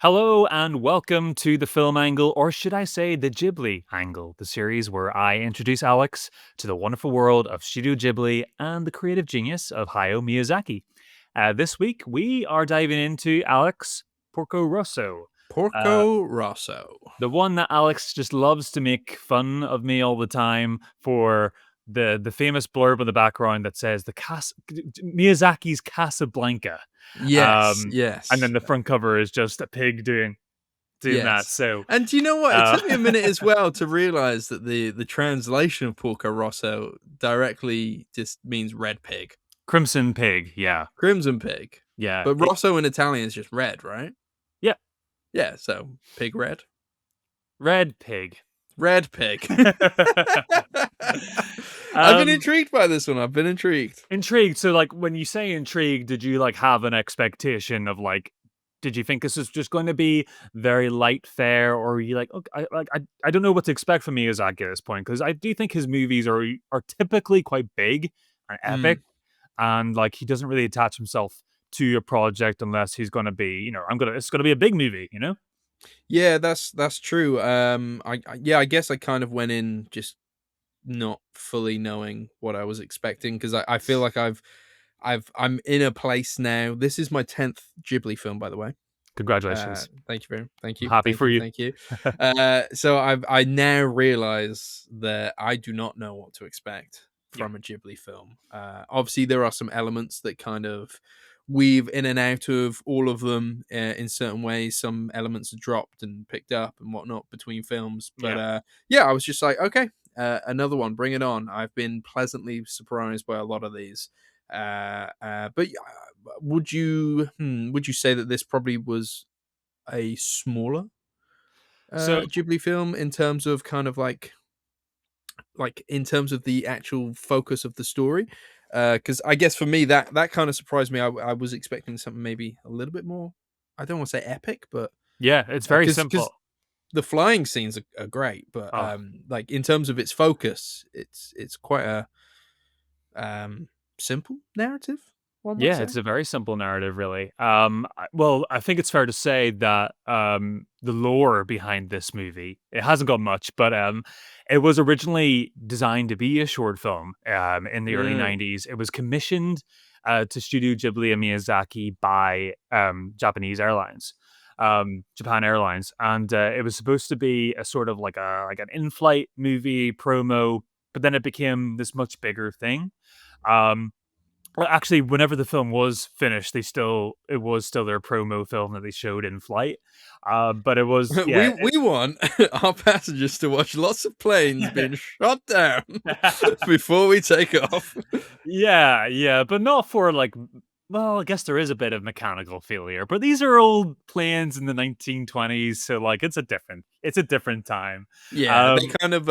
Hello and welcome to the Film Angle, or should I say the Ghibli Angle, the series where I introduce Alex to the wonderful world of Studio Ghibli and the creative genius of Hayao Miyazaki. This week we are diving into Alex Porco Rosso, uh, Porco Rosso. the one that Alex just loves to make fun of me all the time for the famous blurb in the background that says Miyazaki's Casablanca. Yes, Um, and yes, then the front cover is just a pig doing that. yes. So, And do you know what? It uh, took me a minute as well to realize that the translation of Porco Rosso directly just means red pig, Crimson Pig, yeah, crimson pig. yeah, But Rosso in Italian is just red, right? yeah, Yeah, so pig red. red pig. Red pig. I've been um, intrigued by this one. I've been intrigued. Intrigued. So, like, when you say intrigued, did you like have an expectation of like? Did you think this was just going to be very light fare, or were you like, okay, I don't know what to expect from Miyazaki at this point because I do think his movies are typically quite big and epic, Mm. and like he doesn't really attach himself to a project unless he's going to be, it's going to be a big movie. Yeah, that's true. I guess I kind of went in just not fully knowing what I was expecting because I feel like I'm in a place now. This is my 10th Ghibli film, by the way. Congratulations. Thank you very, thank I'm you, happy thank for you, you. thank you. So I now realize that I do not know what to expect Yeah. from a Ghibli film. Obviously, there are some elements that kind of weave in and out of all of them in certain ways. Some elements are dropped and picked up and whatnot between films. But Yeah. yeah, I was just like, okay, another one, bring it on. I've been pleasantly surprised by a lot of these. But would you say that this probably was a smaller So Ghibli film in terms of kind of like in terms of the actual focus of the story? Because I guess for me that kind of surprised me. I was expecting something maybe a little bit more. I don't want to say epic, but yeah, it's very because simple. the flying scenes are great, but Oh, like in terms of its focus, it's quite a simple narrative. One might yeah, say. it's a very simple narrative, really. Well, I think it's fair to say that the lore behind this movie it hasn't got much, but it was originally designed to be a short film. In the early Mm, '90s, it was commissioned to Studio Ghibli and Miyazaki by Japan Airlines, and it was supposed to be a sort of like an in-flight movie promo, but then it became this much bigger thing. Um, well, actually, whenever the film was finished, it was still their promo film that they showed in flight. But it was we we want our passengers to watch lots of planes being shot down before we take off. yeah, yeah, but not for like. Well, I guess there is a bit of mechanical failure, but these are old planes in the 1920s, so like it's a different time. Yeah, they Um, kind of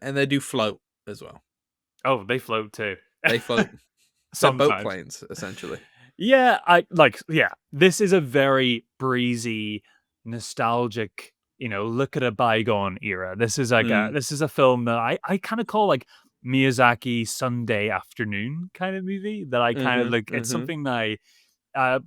and they do float as well. oh, they float too They float. They're boat sometimes. planes essentially. Yeah, this is a very breezy, nostalgic, look at a bygone era. Mm, This is a film that I kind of call like Miyazaki Sunday afternoon kind of movie that I kind of mhm, like. It's mhm. something that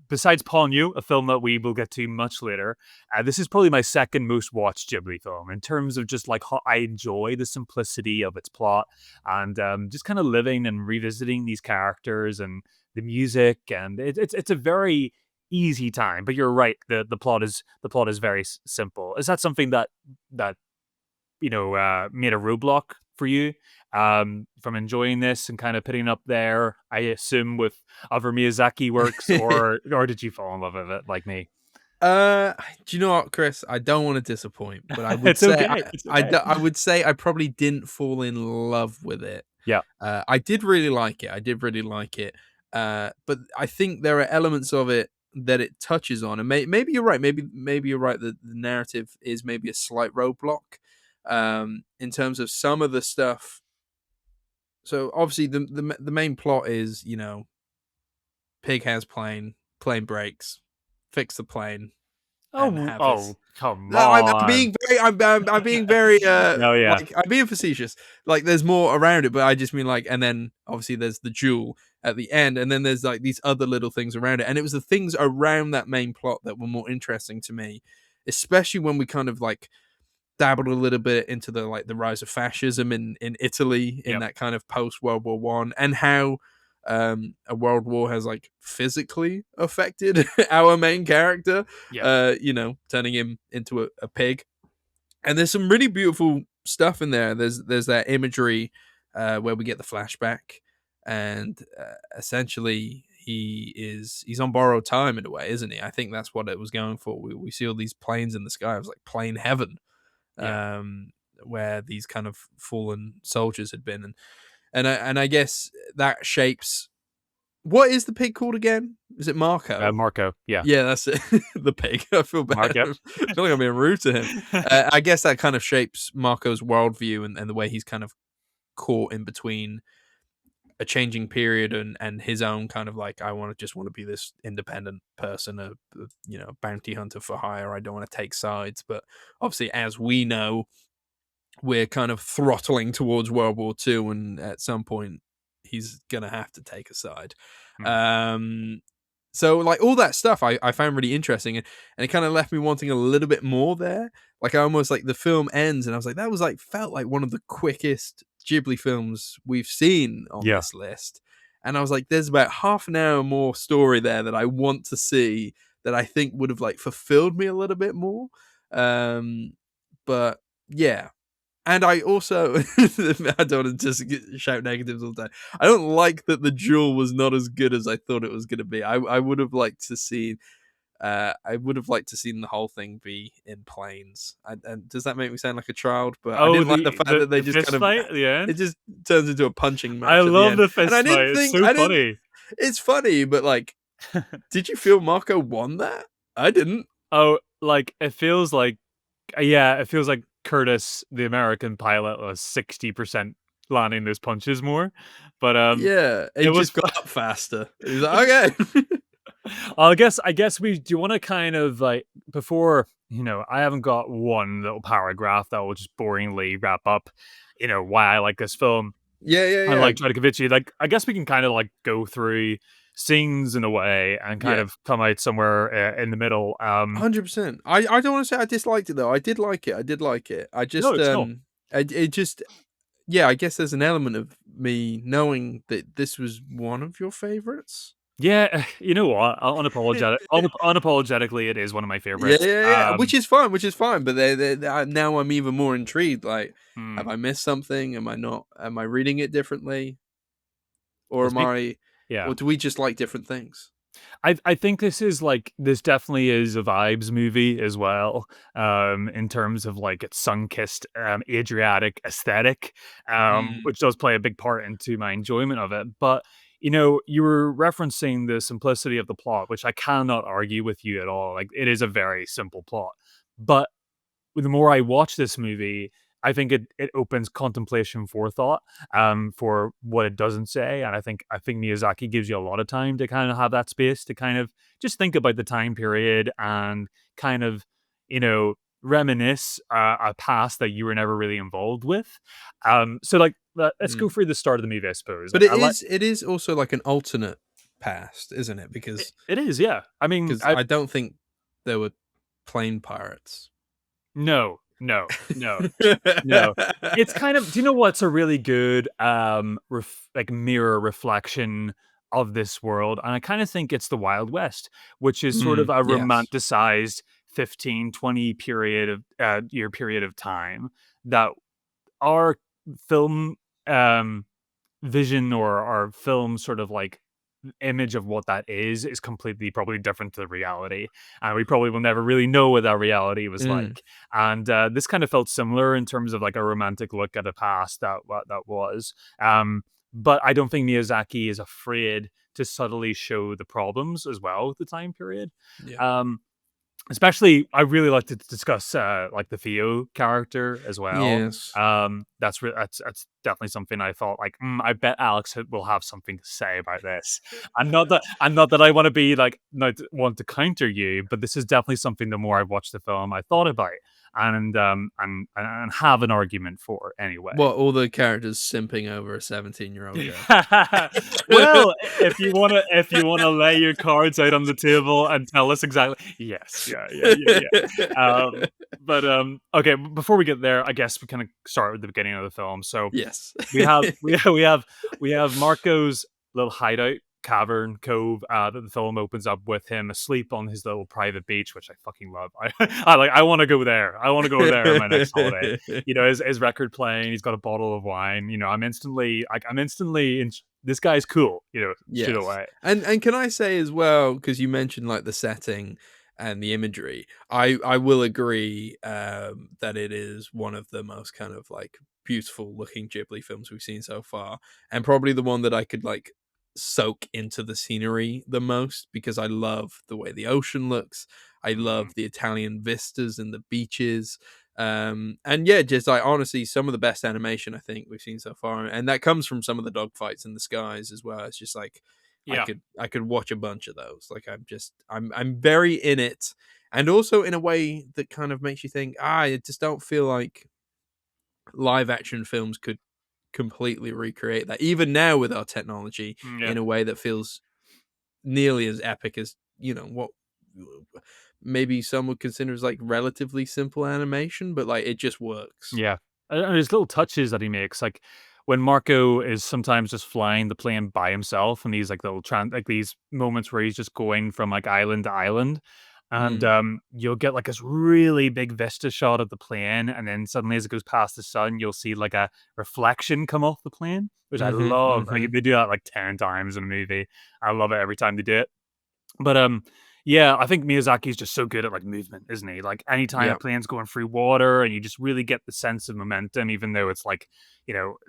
besides Paul New, a film that we will get to much later, this is probably my second most watched Ghibli film in terms of just like how I enjoy the simplicity of its plot and just kind of living and revisiting these characters and the music, and it's a very easy time. But you're right, the plot is very simple. Is that something that made a roadblock for you from enjoying this and kind of putting up there, I assume, with other Miyazaki works, or did you fall in love with it like me? Uh, do you know what, Chris? I don't want to disappoint, but I would It's say okay. It's okay. I would say I probably didn't fall in love with it. Yeah. I did really like it. I did really like it. But I think there are elements of it that it touches on, and maybe you're right. Maybe you're right that the narrative is maybe a slight roadblock. In terms of some of the stuff. So obviously the main plot is pig has plane breaks, fix the plane, and Oh, have this. oh, come No, I'm on. being very I'm being very Oh yeah. like I'm being facetious. Like there's more around it, but I just mean like, and then obviously there's the jewel. at the end, and then there's like these other little things around it, and it was the things around that main plot that were more interesting to me, especially when we kind of like dabbled a little bit into the like the rise of fascism in Italy in Yep. that kind of post World War One, and how a world war has like physically affected our main character, Yep. turning him into a pig. And there's some really beautiful stuff in there. There's that imagery where we get the flashback, and essentially he's on borrowed time in a way, isn't he? I think that's what it was going for. We see all these planes in the sky. It was like plane heaven, Yeah. um, where these kind of fallen soldiers had been, and I guess that shapes. What is the pig called again? Is it Marco? Marco. Yeah. Yeah, that's it. The pig. I feel bad. Mark. Yep. I feel like I'm being rude to him. I guess that kind of shapes Marco's worldview and the way he's kind of caught in between a changing period and his own kind of like, I just want to be this independent person, a bounty hunter for hire. I don't want to take sides. But obviously, as we know, we're kind of throttling towards World War II, and at some point, he's gonna have to take a side. Mm. So like all that stuff I found really interesting, and it kind of left me wanting a little bit more there. Like I almost like the film ends and I was like, that was like felt like one of the quickest Ghibli films we've seen on Yeah. this list. And I was like, there's about half an hour more story there that I want to see, that I think would have like fulfilled me a little bit more. But yeah. And I also, I don't want to just shout negatives all the time. I don't like that the duel was not as good as I thought it was going to be. I would have liked to see, the whole thing be in planes. And does that make me sound like a child? But I Oh, didn't like the fact that they the just fist kind of, fight at the it end. just turns into a punching match I at the love end. the fist And I fight. didn't It's think, so funny. it's funny, but like, did you feel Marco won that? I didn't. Oh, like it feels like, it feels like Curtis, the American pilot, was 60% landing those punches more. But Yeah, it he was. just got up faster. He was like, okay. I guess we do want to kind of like, before, I haven't got one little paragraph that will just boringly wrap up, why I like this film. Yeah, yeah, And yeah. like try to convince you. Like, I guess we can kind of like go through scenes in a way and kind Yeah. of come out somewhere in the middle. 100%. I don't want to say I disliked it though. I did like it. I No, just it's no. it just, yeah, I guess there's an element of me knowing that this was one of your favorites. Yeah, you know what? Unapologetically, it is one of my Yeah, favorites. yeah, yeah. Which is fine. But now I'm even more intrigued. Like, Hmm. have I missed something? Am I not? Am I reading it differently? Or Well, am I? yeah. Or do we just like different things? I think this definitely is a vibes movie as well, in terms of like its sun-kissed Adriatic aesthetic, Mm, which does play a big part into my enjoyment of it. But you were referencing the simplicity of the plot, which I cannot argue with you at all. Like it is a very simple plot, but the more I watch this movie, I think it opens contemplation for thought, for what it doesn't say, and I think Miyazaki gives you a lot of time to kind of have that space to kind of just think about the time period and kind of, reminisce a past that you were never really involved with. So like, let's go mm. through the start of the movie, I suppose. But Like, I like it is also like an alternate past, isn't it? it, it is, yeah. I mean, Because I don't think there were plane pirates. no, no, no. No. It's kind of, do you know what's a really good, like mirror reflection of this world? And I kind of think it's the Wild West, which is sort of Mm, a yes. romanticized 15, 20 year period of time that our film, um, vision, or our film sort of like image of what that is completely probably different to the reality, and we probably will never really know what that reality was Mm, like. And this kind of felt similar in terms of like a romantic look at a past that what that was. But I don't think Miyazaki is afraid to subtly show the problems as well with the time period. yeah. um Especially, I really like to discuss, like, the Theo character as well. Yes. That's definitely something I thought, like, I bet Alex will have something to say about this. And not that I wanna be, like, not want to counter you, but this is definitely something the more I've watched the film, I thought about. and have an argument for anyway. What, all the characters simping over a 17-year-old girl? Well, if you wanna lay your cards out on the table and tell us exactly, yes, yeah. Okay, before we get there, I guess we kinda start with the beginning of the film. So Yes. we have we have Marco's little hideout, cavern, cove, that the film opens up with him asleep on his little private beach, which I fucking love. I wanna go there. I wanna go there on my next holiday. His record playing, he's got a bottle of wine. I'm instantly in, this guy's cool, straight Yes. away. And can I say as well, because you mentioned, like, the setting and the imagery, I will agree, that it is one of the most kind of, like, beautiful looking Ghibli films we've seen so far, and probably the one that I could, like, soak into the scenery the most, because I love the way the ocean looks. I Mhm. love the Italian vistas and the beaches. And yeah, just like honestly, some of the best animation I think we've seen so far, and that comes from some of the dogfights in the skies as well. It's just like Yeah. I could watch a bunch of those. Like I'm very in it, and also in a way that kind of makes you think, I just don't feel like live action films could completely recreate that, even now with our technology, Mm, yeah. in a way that feels nearly as epic as what maybe some would consider as like relatively simple animation, but like it just works. Yeah. And there's little touches that he makes, like when Marco is sometimes just flying the plane by himself, and these like these moments where he's just going from like island to island, and Mm, you'll get like this really big vista shot of the plane, and then suddenly as it goes past the sun, you'll see like a reflection come off the plane, which I mhm, love. mhm. They do that like 10 times in a movie. I love it every time they do it. But, yeah, I think Miyazaki's just so good at, like, movement, isn't he? Like, anytime a Yeah. plane's going through water and you just really get the sense of momentum, even though it's like,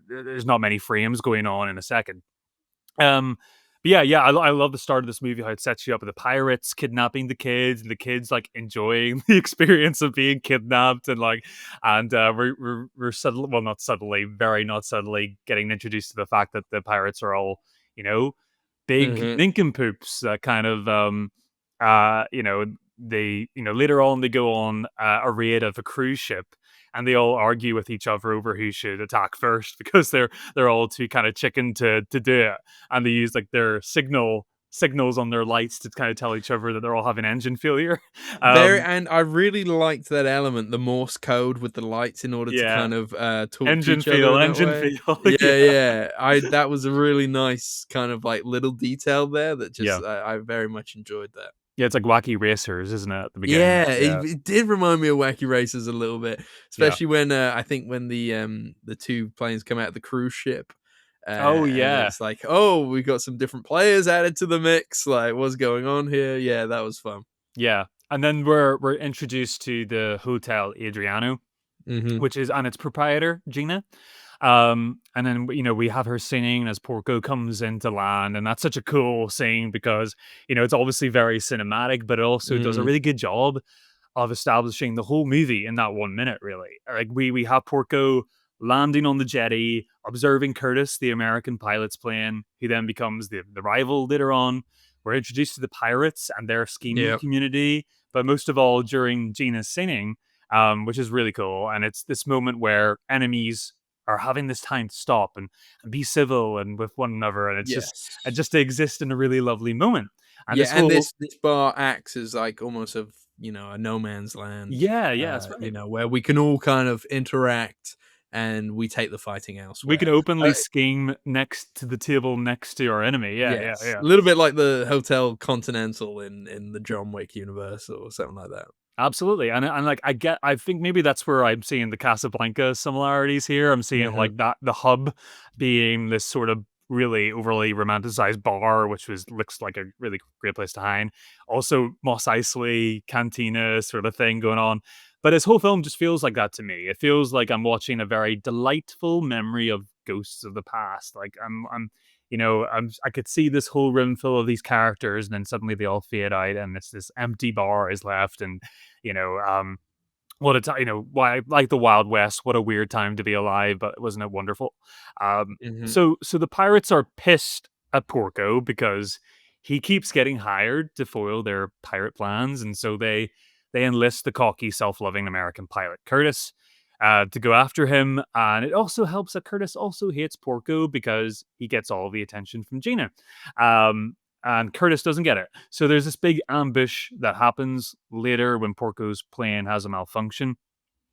there's not many frames going on in a second. Um, but yeah, I love the start of this movie, how it sets you up with the pirates kidnapping the kids, and the kids, like, enjoying the experience of being kidnapped, we're subtly, well, not subtly, very not subtly getting introduced to the fact that the pirates are all, you know, big Mhm. nincompoops that kind of later on they go on a raid of a cruise ship, and they all argue with each other over who should attack first because they're all too kind of chicken to do it, and they use like their signals on their lights to kind of tell each other that they're all having engine failure. Very, um and I really liked that element, the Morse code with the lights in order to yeah, kind of talk to each other in that engine way. feel. Yeah, Yeah, yeah. I That was a really nice kind of like little detail there that yeah, just I very much enjoyed that. yeah, it's like Wacky Racers, isn't it, at the beginning? Yeah, Yeah, it did remind me of Wacky Races a little bit, yeah. especially when I think when the two planes come out of the cruise ship, Oh and yeah. it's like, oh, we got some different players added to the mix. Like, what's going on here? Yeah, that was fun. Yeah, and then we're introduced to the Hotel Adriano, Hmm. which is and its proprietor, Gina. And then we have her singing as Porco comes into land, and that's such a cool scene because it's obviously very cinematic, but it also does a Mm, really good job of establishing the whole movie in that 1 minute. Really, like we have Porco landing on the jetty, observing Curtis, the American pilot's plane, who then becomes the rival later on. We're introduced to the pirates and their scheming yeah. community, but most of all during Gina's singing, which is really cool. And it's this moment where enemies are having this time to stop and be civil and with one another, and it's just and Yes. just to exist in a really lovely moment. And this Yeah, and whole this bar acts as like almost of a no man's land, yeah, that's right. where we can all kind of interact and we take the fighting We can elsewhere. openly scheme next to the table next to our enemy. Yeah, yeah, Yes, yeah. a little bit like the Hotel Continental in the John Wick universe or something like that. Absolutely. And like I think maybe that's where I'm seeing the Casablanca similarities here. I'm seeing Mhm. like that the hub being this sort of really overly romanticized bar, which looks like a really great place to hang. Also Moss Eisley, Cantina sort of thing going on. But this whole film just feels like that to me. It feels like I'm watching a very delightful memory of ghosts of the past. Like I could see this whole room full of these characters, and then suddenly they all fade out, and it's this empty bar is left, and you know, um, what a time, why like the Wild West, what a weird time to be alive, but wasn't it wonderful? Mhm. So the pirates are pissed at Porco because he keeps getting hired to foil their pirate plans, and so they enlist the cocky, self-loving American pilot Curtis to go after him. And it also helps that Curtis also hates Porco because he gets all the attention from Gina. And Curtis doesn't get it. So there's this big ambush that happens later when Porco's plane has a malfunction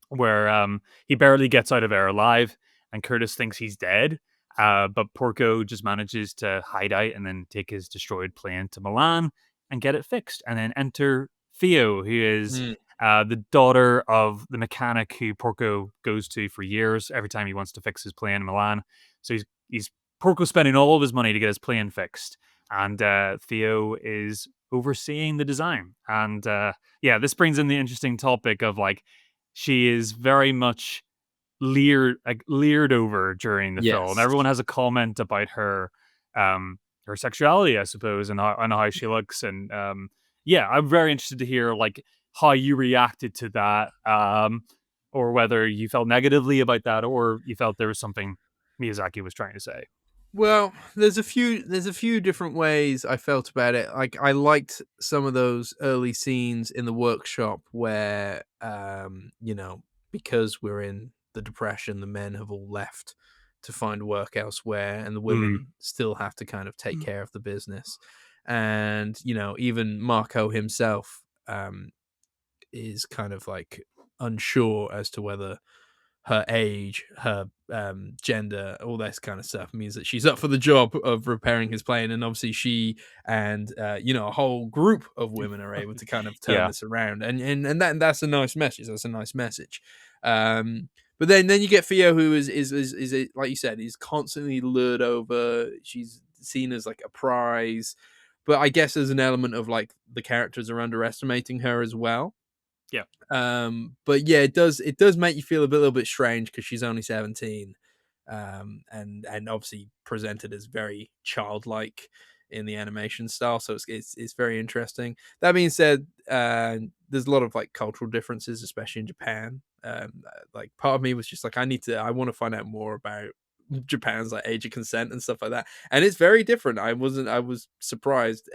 where he barely gets out of there alive, and Curtis thinks he's dead. But Porco just manages to hide out and then take his destroyed plane to Milan and get it fixed. And then enter Theo, who is Mm. the daughter of the mechanic who Porco goes to for years every time he wants to fix his plane in Milan. So he's Porco spending all of his money to get his plane fixed, and Theo is overseeing the design. And yeah, this brings in the interesting topic of like she is very much leered over during the film. Yes. Everyone has a comment about her sexuality, I suppose, and how she looks. And yeah, I'm very interested to hear like how you reacted to that, or whether you felt negatively about that, or you felt there was something Miyazaki was trying to say. Well, there's a few different ways I felt about it. Like I liked some of those early scenes in the workshop where because we're in the depression, the men have all left to find work elsewhere and the Mm. women still have to kind of take care of the business. And, even Marco himself is kind of like unsure as to whether her age, her gender, all this kind of stuff means that she's up for the job of repairing his plane. And obviously, she and a whole group of women are able to kind of turn Yeah, this around, and that's a nice message. That's a nice message. But then you get Theo, who is like you said, is constantly lured over. She's seen as like a prize, but I guess there's an element of like the characters are underestimating her as well. yeah, But yeah, it does make you feel a little bit strange because she's only 17, and obviously presented as very childlike in the animation style. So it's very interesting. That being said, there's a lot of like cultural differences, especially in Japan. Like part of me was just like, I want to find out more about Japan's like age of consent and stuff like that, and it's very different. I was surprised.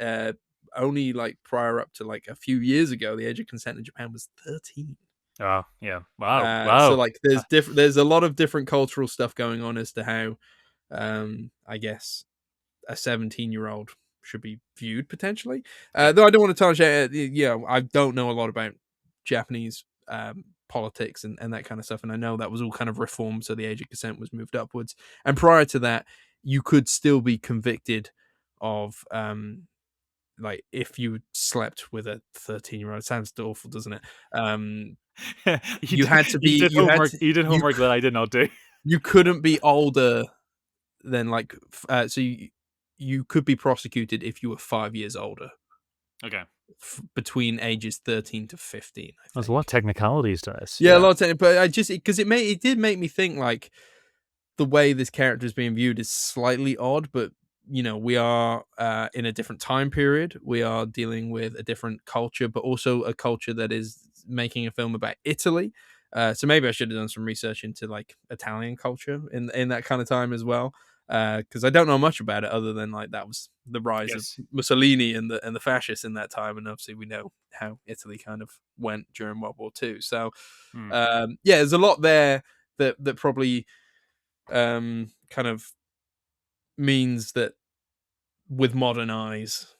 Only like prior up to like a few years ago, the age of consent in Japan was 13. oh yeah, wow, So wow. like Uh, there's a lot of different cultural stuff going on as to how I guess a 17-year-old should be viewed potentially. yeah, Though I don't want to touch I don't know a lot about Japanese politics and that kind of stuff, and I know that was all kind of reformed, so the age of consent was moved upwards. And prior to that, you could still be convicted of like if you slept with a 13-year-old. It sounds awful, doesn't it? You had to you be did homework. You did you homework that I did not do. you couldn't be older than like so you could be prosecuted if you were 5 years older, Okay, between ages 13 to 15, I there's a lot of think. technicalities to this. Yeah, a Yeah, lot of time, but I just because it did make me think like the way this character is being viewed is slightly odd, but we are in a different time period. We are dealing with a different culture, but also a culture that is making a film about Italy. So maybe I should have done some research into like Italian culture in that kind of time as well, because I don't know much about it other than like that was the rise of yes. Mussolini and the fascists in that time, and obviously we know how Italy kind of went during World War II. So Hmm. yeah, there's a lot there that probably kind of means that with modern eyes,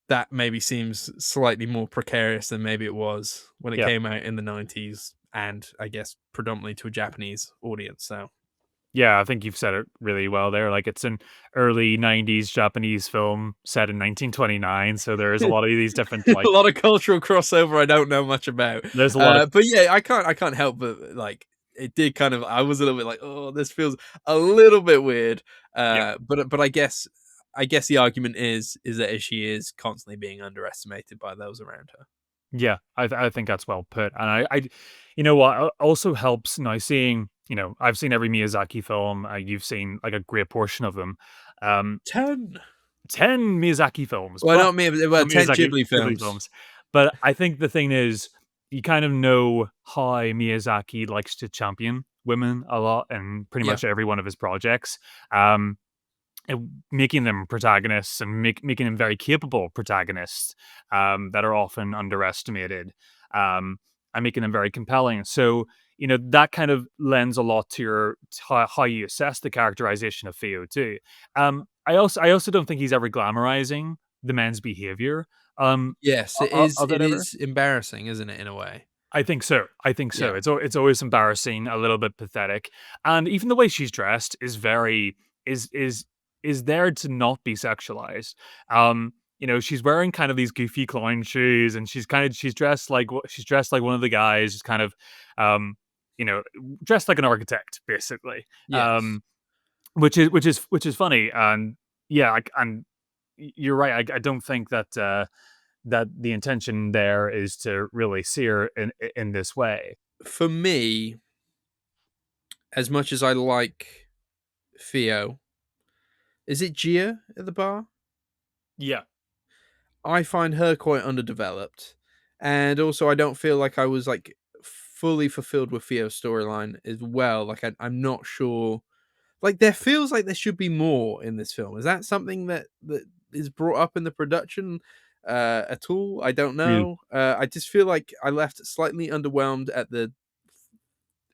that maybe seems slightly more precarious than maybe it was when it Yeah. came out in the 90s, and I guess predominantly to a Japanese audience. So Yeah, I think you've said it really well there. Like it's an early 90s Japanese film set in 1929, so there is a lot of these different a like lot of cultural crossover I don't know much about. there's a lot of But yeah, I can't help but like it did kind of I was a little bit like, oh, this feels a little bit weird. yeah. But I guess the argument is that she is constantly being underestimated by those around her. Yeah, I think that's well put. And you know what, also helps now seeing, I've seen every Miyazaki film. You've seen like a great portion of them. Um 10. 10 Miyazaki films, Well, but not me, well, not 10 Miyazaki Ghibli Ghibli films. films. But I think the thing is, you kind of know how Miyazaki likes to champion women a lot in pretty Yeah. much every one of his projects. Making them protagonists and making them very capable protagonists that are often underestimated. um, and making them very compelling. So, that kind of lends a lot to how you assess the characterization of Theo too. I also don't think he's ever glamorizing the men's behavior Yes, of it it ever. is embarrassing, isn't it, in a way? I think so. I think so. Yeah. It's always embarrassing, a little bit pathetic, and even the way she's dressed is very is there to not be sexualized. She's wearing kind of these goofy clown shoes, and she's dressed like she's dressed like one of the guys, just kind of, um, you know, dressed like an architect, basically. Yes. Which is funny, and yeah, and you're right. I don't think that. That the intention there is to really see her in this way. For me, as much as I like Theo, is it Gia at the bar? Yeah. I find her quite underdeveloped, and also I don't feel like I was like fully fulfilled with Theo's storyline as well. Like I'm not sure. Like there feels like there should be more in this film. Is that something that is brought up in the production at all? I don't Really. know. I just feel like I left slightly underwhelmed at the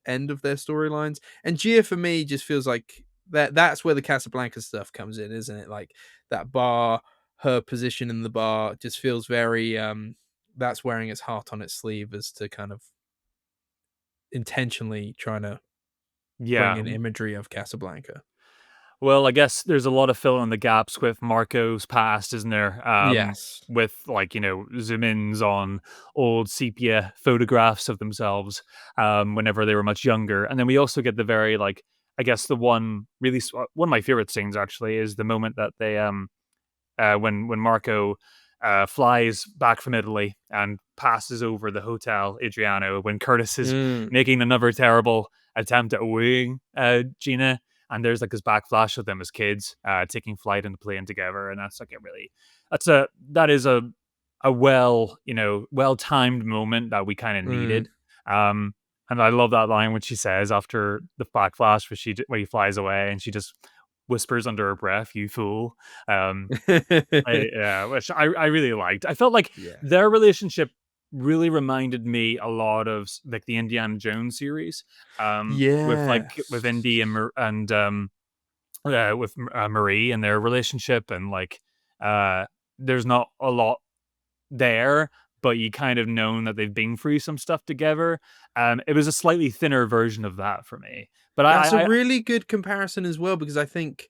end of their storylines. And Gia for me just feels like that's where the Casablanca stuff comes in, isn't it? Like that bar, her position in the bar just feels very that's wearing its heart on its sleeve as to kind of intentionally trying to bring Yeah. in imagery of Casablanca. Well, I guess there's a lot of fill in the gaps with Marco's past, isn't there? Yes. With like, zoom ins on old sepia photographs of themselves whenever they were much younger. And then we also get the very, like, I guess the one of my favorite scenes actually is the moment that they when Marco flies back from Italy and passes over the hotel Adriano when Curtis is Mm. making another terrible attempt at wooing Gina, and there's like this backflash of them as kids taking flight in the plane together, and that's like a really that is a well timed moment that we kind of Mm. needed. Um, and I love that line when she says after the backflash where he flies away and she just whispers under her breath, "You fool." Um, which I really liked. I felt like Yeah. their relationship really reminded me a lot of like the Indiana Jones series, with Yes. Indy and Marie and their relationship, and like uh, there's not a lot there, but you kind of known that they've been through some stuff together. It was a slightly thinner version of that for me, but That's a I really good comparison as well because I think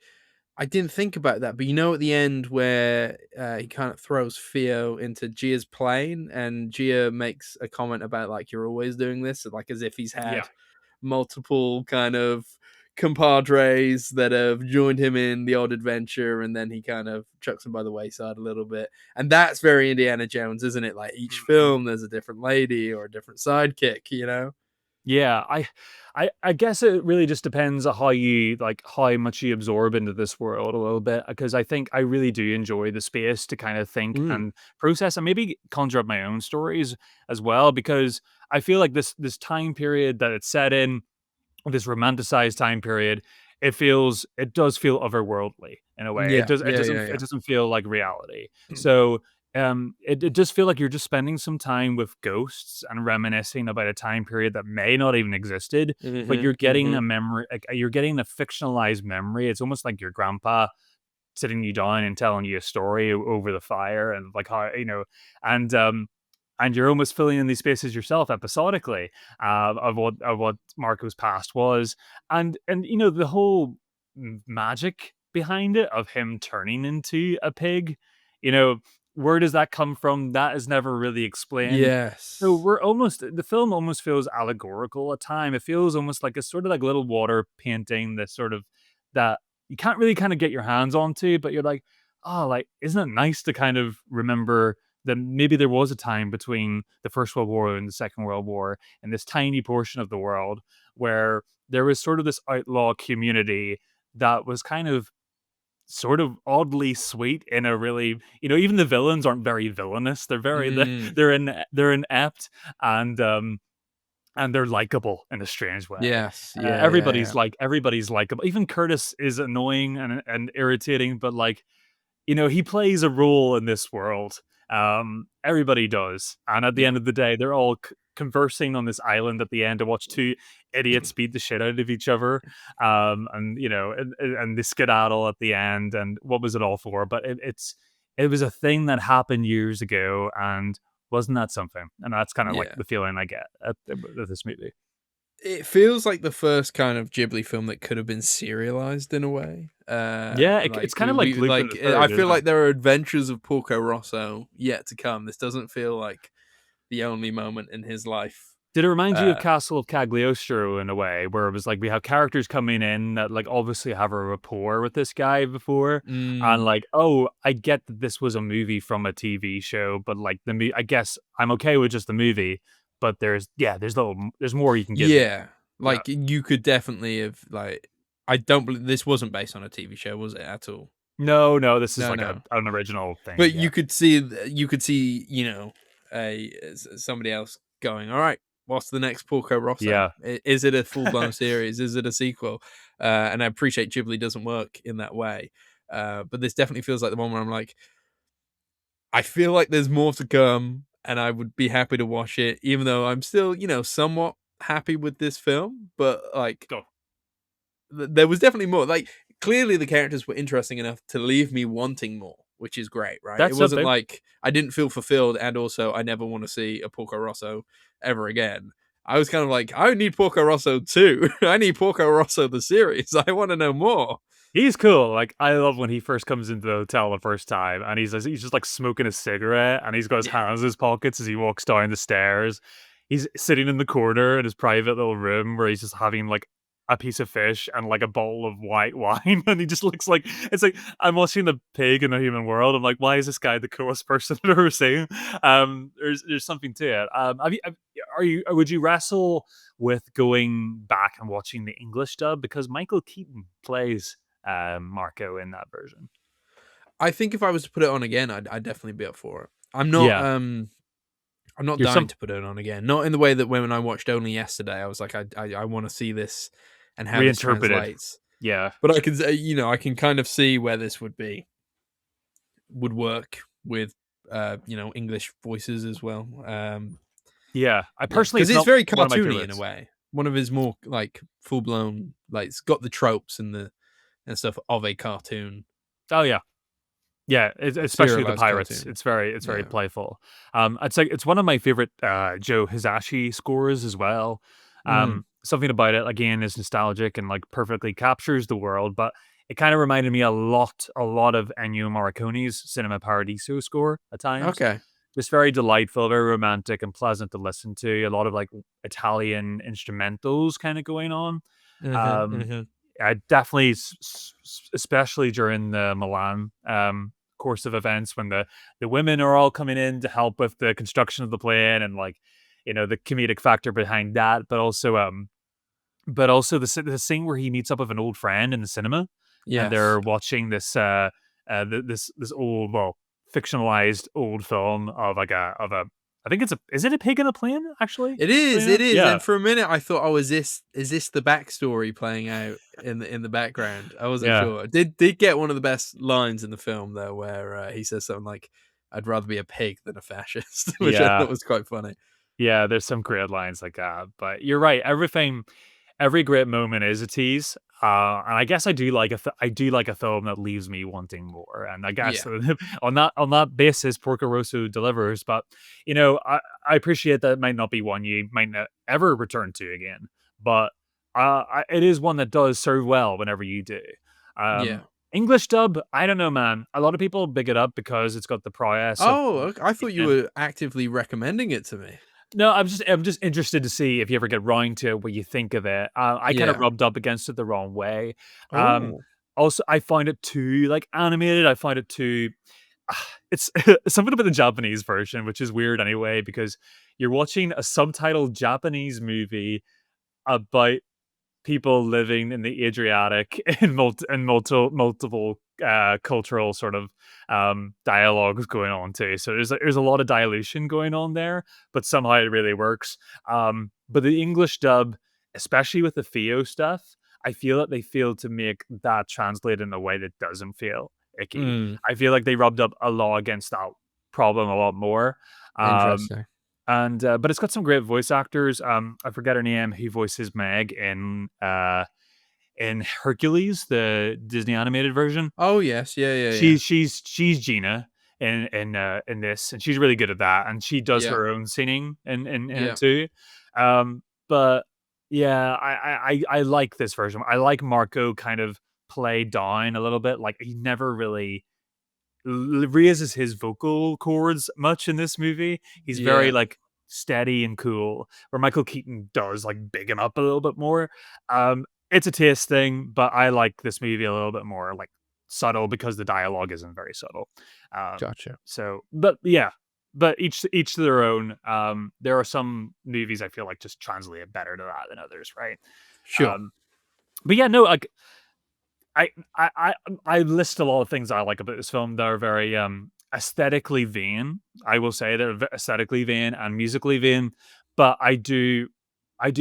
I didn't think about that, but at the end where he kind of throws Theo into Gia's plane, and Gia makes a comment about like you're always doing this, like as if he's yeah. had multiple kind of compadres that have joined him in the odd adventure, and then he kind of chucks them by the wayside a little bit. And that's very Indiana Jones, isn't it? Like each Mhm. film, there's a different lady or a different sidekick, you know? Yeah, I guess it really just depends on how much you absorb into this world a little bit. Because I think I really do enjoy the space to kind of think Mm. and process and maybe conjure up my own stories as well. Because I feel like this time period that it's set in, this romanticized time period, it does feel otherworldly in a way. It Yeah, does yeah, yeah, it yeah. doesn't feel like reality. So it does feel like you're just spending some time with ghosts and reminiscing about a time period that may not even existed, but Hmm, you're getting a hmm. memory, like you're getting a fictionalized memory. It's almost like your grandpa sitting you down and telling you a story over the fire, and like how and and you're almost filling in these spaces yourself episodically, of what Marco's past was, and the whole magic behind it of him turning into a pig. You know, where does that come from? That is never really explained. So Yes. the film almost feels allegorical at time. It feels almost like a sort of like little water painting that you can't really kind of get your hands onto, but you're like, oh, like, isn't it nice to kind of remember that maybe there was a time between the First World War and the Second World War in this tiny portion of the world where there was sort of this outlaw community that was kind of sort of oddly sweet in a really, even the villains aren't very villainous. They're very Mm. they're inept, and they're likable in a strange way. Yes. Yeah, yeah, yeah. Everybody's likable. Even Curtis is annoying and irritating, but like, he plays a role in this world, Everybody does, and at the Yeah. end of the day, they're all conversing on this island at the end to watch two idiots beat the shit out of each other, and and the skedaddle at the end, and what was it all for? But it was a thing that happened years ago, and wasn't that something? And that's kind of like Yeah. the feeling I get at this movie. It feels like the first kind of Ghibli film that could have been serialized in a way. Yeah, it's Like kind of like we Lupin like the I Third, feel isn't it? like there are adventures of Porco Rosso yet to come. This doesn't feel like the only moment in his life. Did it remind you of Uh, Castle of Cagliostro in a way, where it was like we have characters coming in that like obviously have a rapport with this guy before, and mm, like, oh, I get that this was a movie from a TV show, but like I guess I'm okay with just the movie, but there's more you can give me. yeah, Yeah. like you could definitely have like. I don't believe this wasn't based on a TV show, was it at all? No, no, this is No, like no. an original thing. But Yeah. you could see, somebody else going, "All right, what's the next Porco Rosso? Yeah. Is it a full blown series? Is it a sequel?" And I appreciate Ghibli doesn't work in that way, but this definitely feels like the one where I'm like, I feel like there's more to come, and I would be happy to watch it, even though I'm still, somewhat happy with this film. But like, Go. there was definitely more. Like, clearly the characters were interesting enough to leave me wanting more, which is great, right? It That's wasn't something. like I didn't feel fulfilled, and also I never want to see a Porco Rosso ever again. I was kind of like, I need Porco Rosso too. I need Porco Rosso the series. I want to know more. He's cool. Like I love when he first comes into the hotel the first time, and he's just like smoking a cigarette, and he's got his Yeah, hands in his pockets as he walks down the stairs. He's sitting in the corner in his private little room where he's just having like a piece of fish and like a bowl of white wine, and he just looks like it's like I'm watching the pig in the human world. I'm like, why is this guy the coolest person I've ever seen? There's something to it. Are you would you wrestle with going back and watching the English dub because Michael Keaton plays Marco in that version. I think if I was to put it on again, I'd definitely be up for it. I'm not. Yeah, I'm not you're dying some to put it on again. Not in the way that when I watched Only yesterday, I was like, I want to see this and how this reinterpreted. translates. Yeah, But I can say, I can kind of see where this would work with, English voices as well. yeah. I Yeah, personally, because it's it's not very one of my cartoony in a favorites. way. One of his more like full blown, like it's got the tropes and stuff of a cartoon, Oh yeah, yeah. a Especially the serialized pirates. cartoon. It's very Yeah. playful. I'd say it's one of my favorite Joe Hisashi scores as well. Mm. Something about it again is nostalgic and like perfectly captures the world, but it kind of reminded me a lot of Ennio Morricone's Cinema Paradiso score at times. Okay. Just very delightful, very romantic and pleasant to listen to. A lot of like Italian instrumentals kind of going on. Mhm, Um, mhm. I definitely, especially during the Milan course of events, when the women are all coming in to help with the construction of the plane and like the comedic factor behind that, but also the scene where he meets up with an old friend in the cinema, and Yes. they're watching this old, well, fictionalized old film of like a I think it's a is it a pig in a plane actually? Funny It enough? is, Yeah, and for a minute I thought, "Oh, is this the backstory playing out in the background?" I wasn't yeah, sure. Did get one of the best lines in the film though, where, he says something like, "I'd rather be a pig than a fascist," which I yeah, thought was quite funny. yeah. There's some great lines like that, but you're right. Every great moment is a tease, and I guess I do like a film that leaves me wanting more, and I guess Yeah. on that basis, Porco Rosso delivers. But I appreciate that it might not be one you might not ever return to again, but it is one that does serve well whenever you do. Yeah. Um, English dub, I don't know, man. A lot of people big it up because it's got the prowess of. Oh, I thought you were actively recommending it to me. No, I'm just interested to see if you ever get round to it, what you think of it. I kind of Yeah. rubbed up against it the wrong way. Um, Oh. Also, I find it too like animated. I find it too. It's something about the Japanese version, which is weird anyway, because you're watching a subtitled Japanese movie about people living in the Adriatic in multiple cultural sort of dialogues going on too. So there's a lot of dilution going on there, but somehow it really works. But the English dub, especially with the Theo stuff, I feel that they failed to make that translate in a way that doesn't feel icky. Mm. I feel like they rubbed up a lot against that. problem a lot more. Um, Interesting. and but it's got some great voice actors. I forget her name. Who voices Meg in Hercules, the Disney animated version. Oh, yes. Yeah, yeah, yeah. She's Gina in this, and she's really good at that. And she does Yeah, her own singing in it yeah, too. But yeah, I like this version. I like Marco kind of play down a little bit. Like he never really raises his vocal cords much in this movie. He's very yeah. like steady and cool, where Michael Keaton does like big him up a little bit more. It's a taste thing, but I like this movie a little bit more like subtle because the dialogue isn't very subtle. Um, Gotcha. so, but yeah, but each to their own. There are some movies I feel like just translate better to that than others, right? Sure. Um, but yeah, no, like I I I I list a lot of things I like about this film that are very aesthetically vain. I will say they're aesthetically vain and musically vain, but I do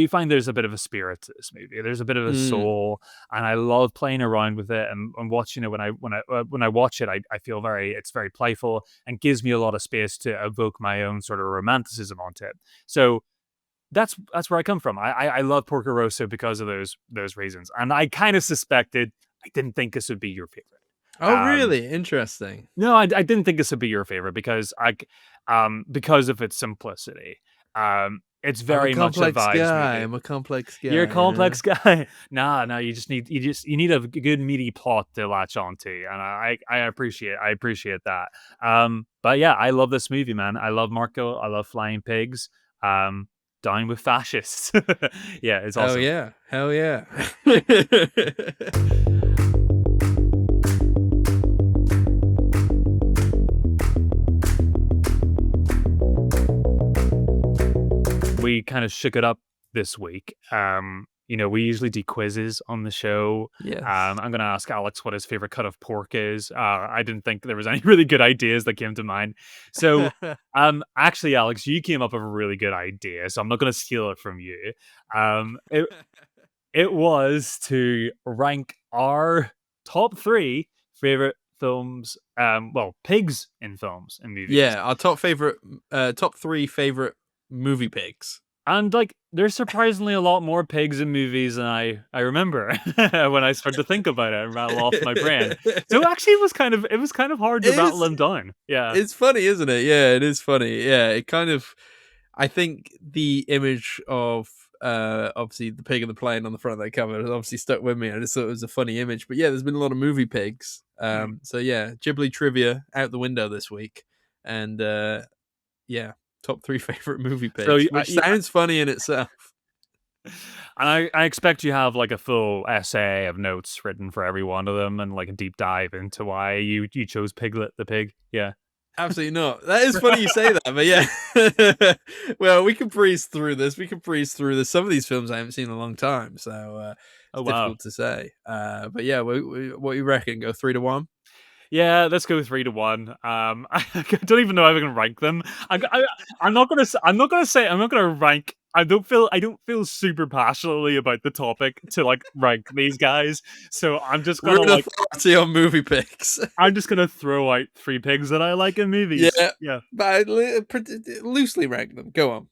find there's a bit of a spirit to this movie. There's a bit of a Mm, soul, and I love playing around with it and watching it when I watch it. I feel it's very playful and gives me a lot of space to evoke my own sort of romanticism onto it. So that's where I come from. I love Porco Rosso because of those reasons, and I kind of suspected I didn't think this would be your favorite. oh, Um, really? Interesting. no, I didn't think this would be your favorite because of its simplicity. It's I'm a very much a complex vibes guy. movie. I'm a complex You're a guy, you know? complex guy. Nah, no, you need a good meaty plot to latch onto, and I appreciate that. But yeah, I love this movie, man. I love Marco. I love flying pigs. Um, Down with fascists. Yeah, it's Hell awesome. yeah. Hell yeah. We kind of shook it up this week. We usually do quizzes on the show. Yes. I'm going to ask Alex what his favorite cut of pork is. I didn't think there was any really good ideas that came to mind. So, actually, Alex, you came up with a really good idea, so I'm not going to steal it from you. It was to rank our top three favorite films. Well, pigs in films and movies. Yeah, our top 3 favorite movie pigs. And like, there's surprisingly a lot more pigs in movies than I remember when I start to think about it and rattle off my brain. So actually, it was kind of hard to rattle It's them down. Yeah. it's funny, isn't it? Yeah, it is funny. Yeah, it kind of I think the image of obviously the pig and the plane on the front of that cover has obviously stuck with me. I just thought it was a funny image. But yeah, there's been a lot of movie pigs. Mm. So yeah, Ghibli trivia out the window this week. And yeah, top 3 favorite movie So pigs, which sounds funny in itself. I expect you have like a full essay of notes written for every one of them and like a deep dive into why you chose Piglet the pig. Yeah. Absolutely not. That is funny you say that, but yeah. Well, we can breeze through this. Some of these films I haven't seen in a long time, so Oh it's wow. difficult to say. But yeah, what you reckon? Go 3-1? Yeah, let's go 3-1. I don't even know if I can rank them. I'm not gonna. I'm not gonna say. I'm not gonna rank. I don't feel super passionately about the topic to like rank these guys. So I'm just We're gonna an like. authority on movie picks. I'm just gonna throw out three pigs that I like in movies. Yeah, Yeah. but I loosely rank them. Go on.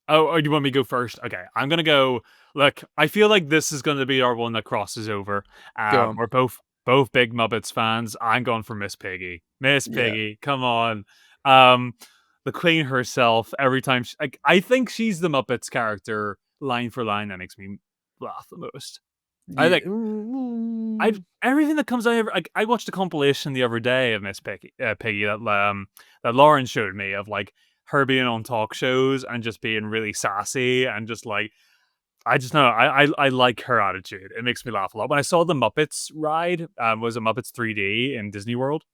Oh, do you want me to go first? Okay, I'm gonna go. Look, I feel like this is gonna be our one that crosses over. Go on. We're both big Muppets fans. I'm going for Miss Piggy. Miss Yeah. Piggy, come on. Um, the Queen herself. Every time, like, I think she's the Muppets character line for line that makes me laugh the most. I Yeah. think I've everything that comes out. Like, I watched a compilation the other day of Miss Piggy that Lauren showed me of like her being on talk shows and just being really sassy and just like I just know I like her attitude. It makes me laugh a lot. When I saw the Muppets ride, was a Muppets 3D in Disney World,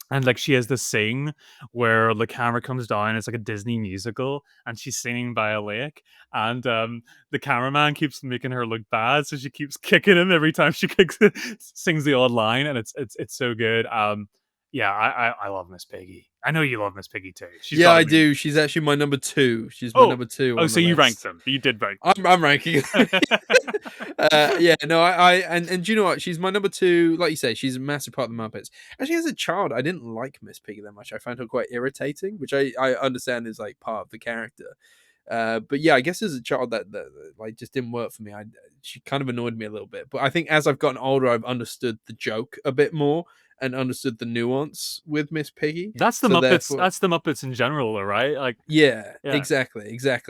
and like she has this scene where the camera comes down. It's like a Disney musical, and she's singing by a lake, and the cameraman keeps making her look bad, so she keeps kicking him every time she sings the odd line, and it's so good. Yeah, I love Miss Piggy. I know you love Miss Piggy too. She's Yeah, got to I be. do. She's actually my number 2. She's my Oh, number 2 oh, on so the you ranked list. them. You did rank I'm ranking. them. Yeah, no, and do you know what? She's my number 2. Like you say, she's a massive part of the Muppets. Actually, as a child, I didn't like Miss Piggy that much. I found her quite irritating, which I understand is like part of the character. But yeah, I guess as a child that like just didn't work for me. She kind of annoyed me a little bit. But I think as I've gotten older, I've understood the joke a bit more and understood the nuance with Miss Piggy. That's the So Muppets. therefore, That's the Muppets in general, though, right? Like, yeah, yeah. exactly.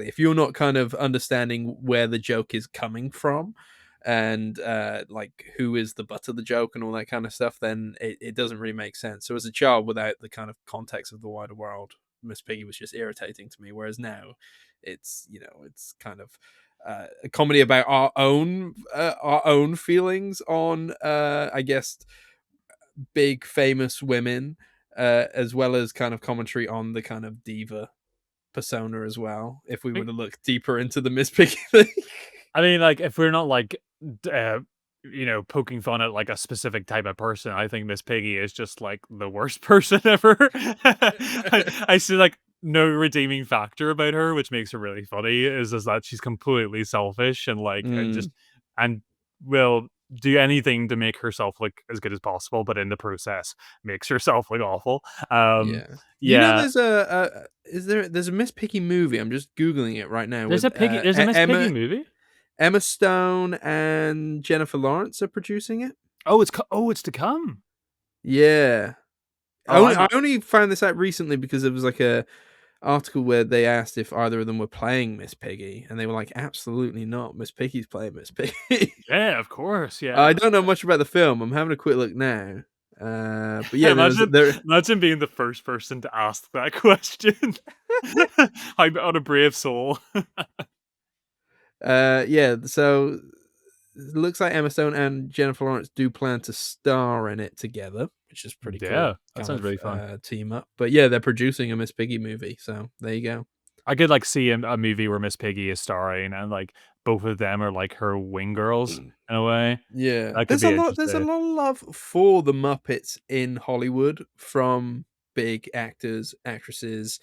If you're not kind of understanding where the joke is coming from and like who is the butt of the joke and all that kind of stuff, then it doesn't really make sense. So as a child, without the kind of context of the wider world, Miss Piggy was just irritating to me. Whereas now, it's it's kind of a comedy about our own feelings on I guess big famous women, as well as kind of commentary on the kind of diva persona as well. If we were to look deeper into the Miss Piggy thing. I mean, like, if we're not like, poking fun at like a specific type of person, I think Miss Piggy is just like the worst person ever. I see like no redeeming factor about her, which makes her really funny. Is just that she's completely selfish and like Mm, and will do anything to make herself look as good as possible, but in the process makes herself look awful. Um, yeah. yeah, There's there's a Miss Piggy movie. I'm just googling it right now there's with a piggy. There's a Miss Piggy movie. Emma Stone and Jennifer Lawrence are producing it. It's to come. Yeah. Oh, I'm I only found this out recently because it was like a article where they asked if either of them were playing Miss Piggy, and they were like, "Absolutely not. Miss Piggy's playing Miss Piggy." yeah, of course, I yeah. don't know much about the film. I'm having a quick look now. But yeah, Imagine there. imagine being the first person to ask that question. I'm on a brave soul. Yeah. So it looks like Emma Stone and Jennifer Lawrence do plan to star in it together, which is pretty cool. Yeah, that Kind sounds of really fun. team up. But yeah, they're producing a Miss Piggy movie. So there you go. I could, like, see a movie where Miss Piggy is starring and, like, both of them are, like, her wing girls in a way. Yeah, That could be there's a interesting. lot of love for the Muppets in Hollywood from big actors, actresses,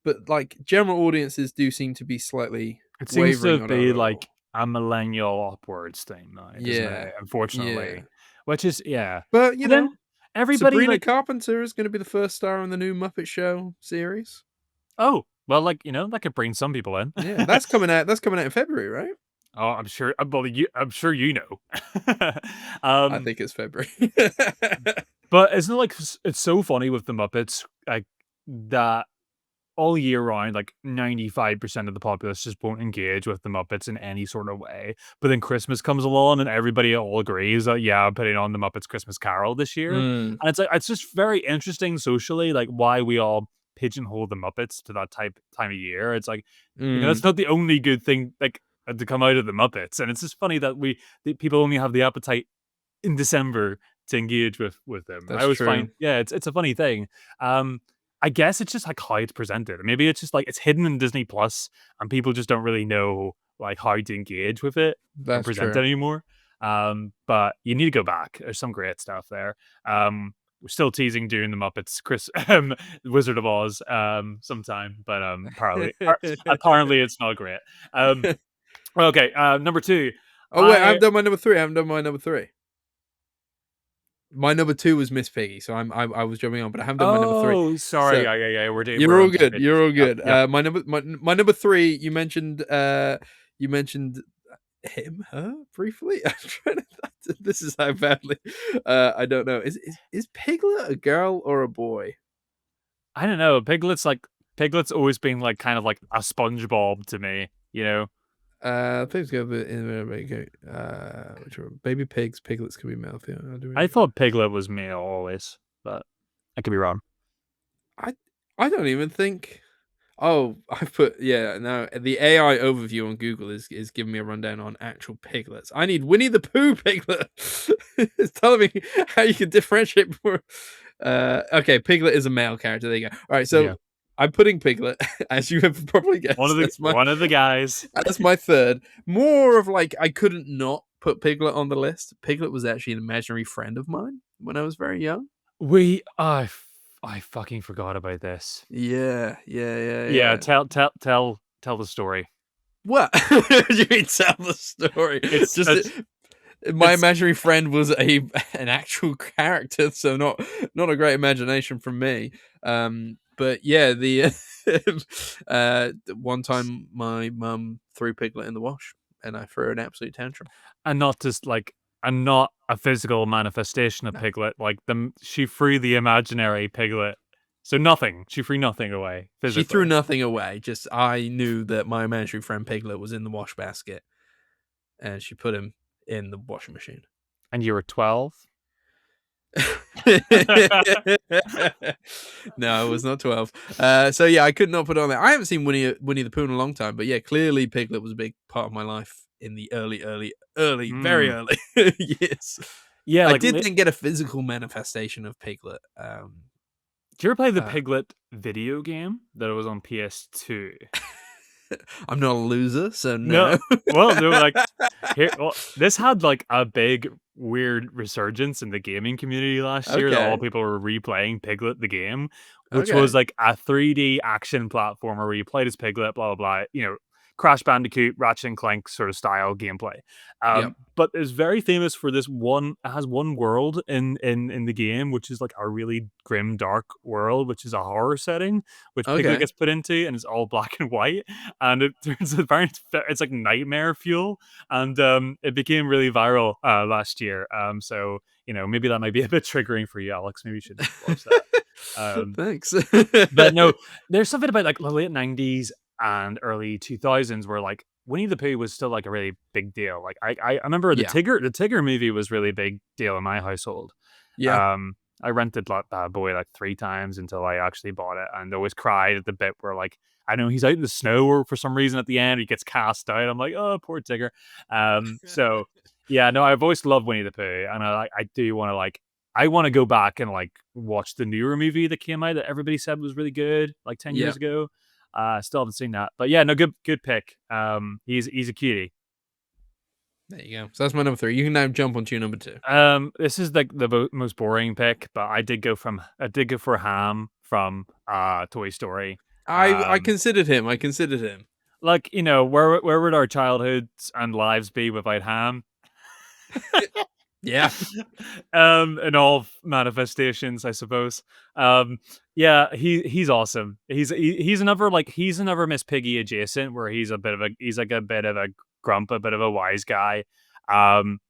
but like general audiences do seem to be slightly It seems wavering to on it a be, little. like, a millennial upwards thing now, doesn't Yeah, it? yeah. Unfortunately. Which is yeah. But But then everybody, Sabrina like Carpenter is going to be the first star in the new Muppet Show series. oh, well, like, that could bring some people in. Yeah, that's coming out. That's coming out in February, right? Oh, I'm sure you know. I Um, think it's February. but isn't it like it's so funny with the Muppets, like that all year round, like 95% of the populace just won't engage with the Muppets in any sort of way. But then Christmas comes along and everybody all agrees that yeah, I'm putting on the Muppets Christmas Carol this year. Mm, And it's like it's just very interesting socially, like why we all pigeonhole the Muppets to that time of year. It's like, that's mm, not the only good thing like to come out of the Muppets. And it's just funny that people only have the appetite in December to engage with them. And I that's always find true. yeah, it's a funny thing. I guess it's just like how it's presented. Maybe it's just like it's hidden in Disney Plus and people just don't really know like how to engage with it and That's present it true. anymore. But you need to go back. There's some great stuff there. We're still teasing doing the Muppets, Chris Wizard of Oz sometime, but apparently it's not great. Um okay, number 2. Oh wait, I I haven't done my number 3. I haven't done my number 3. My number 2 was Miss Piggy, so I was jumping on, but I haven't done my number 3. Oh, sorry. So Yeah. you're We're all on good. tangents. You're all Yep, good. yep. My number 3. You mentioned him, her briefly. I'm trying to. This is how badly. I don't know. Is Piglet a girl or a boy? I don't know. Piglet's always been like kind of like a SpongeBob to me, you know? Pigs go in which one? Baby pigs, piglets can be male. Yeah, I thought Piglet was male always, but I could be wrong. I I don't even think. Oh, I've put yeah. Now the AI overview on Google is giving me a rundown on actual piglets. I need Winnie the Pooh piglet. It's telling me how you can differentiate. Okay, Piglet is a male character. There you go. All right, Yeah. so I'm putting Piglet, as you have probably guessed. One of the guys. That's my third. More of like I couldn't not put Piglet on the list. Piglet was actually an imaginary friend of mine when I was very young. I fucking forgot about this. Yeah, yeah, yeah, Yeah, yeah. tell the story. What? What do you mean tell the story? It's Just it's my it's imaginary friend was an actual character, so not a great imagination from me. But yeah, the one time my mum threw Piglet in the wash, and I threw an absolute tantrum. and not just like and not a physical manifestation of No, Piglet. Like she threw the imaginary Piglet, so nothing. She threw nothing away she threw physically, nothing away. Just I knew that my imaginary friend Piglet was in the wash basket, and she put him in the washing machine. and you were 12. No, I was not 12. So yeah, I could not put it on there. I haven't seen Winnie the Pooh in a long time, but yeah, clearly Piglet was a big part of my life in the very Mm. early years. Yeah, I like did then get a physical manifestation of Piglet. do you ever play the Uh, Piglet video game that was on PS2? I'm not a loser, so No, no. well, no, like this had like a big weird resurgence in the gaming community last year that all Okay, people were replaying Piglet the game, which was okay, like a 3D action platformer where you played as Piglet, blah blah blah. Crash Bandicoot, Ratchet and Clank sort of style gameplay. yep, But it's very famous for this one. It has one world in the game, which is like a really grim, dark world, which is a horror setting, which Piglet okay. gets put into, and it's all black and white, and it turns apparently it's like nightmare fuel, and it became really viral last year. So maybe that might be a bit triggering for you, Alex. Maybe you should watch that. Um, Thanks. but no, there's something about like the late '90s and early 2000s where like Winnie the Pooh was still like a really big deal. Like I remember Yeah, the Tigger movie was really big deal in my household. yeah. Um, I rented that boy like 3 times until I actually bought it, and always cried at the bit where like I know he's out in the snow or for some reason at the end he gets cast out. I'm like, oh, poor Tigger. So yeah, no, I've always loved Winnie the Pooh, and I do want to like I want to go back and like watch the newer movie that came out that everybody said was really good like 10 years Yeah. ago. Still haven't seen that, but yeah, no, good pick. He's a cutie. There you go. So that's my number 3. You can now jump onto your number 2. This is like the most boring pick, but I did go for Ham from Toy Story. I Um, considered him. I considered him. like where would our childhoods and lives be without Ham? Yeah. In all manifestations, I suppose. Yeah, he's awesome. He's another Miss Piggy adjacent, where he's like a bit of a grump, a bit of a wise guy.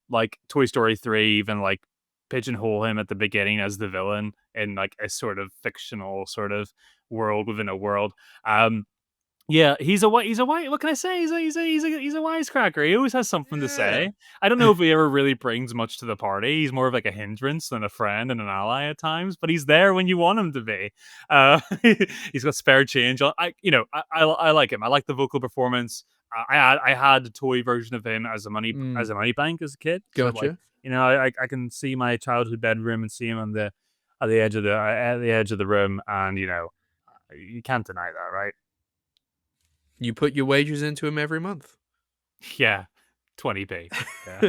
Like Toy Story 3 even like pigeonhole him at the beginning as the villain in like a sort of fictional sort of world within a world. Um, yeah, he's a white. What can I say? He's a wisecracker. He always has something to Yeah. say. I don't know if he ever really brings much to the party. He's more of like a hindrance than a friend and an ally at times, but he's there when you want him to be. Uh, he's got spare change. I like him. I like the vocal performance. I had a toy version of him Mm, as a money bank as a kid. So like gotcha. I can see my childhood bedroom and see him on the at the edge of the room, and you can't deny that, right? You put your wagers into him every month. Yeah, 20p. Yeah.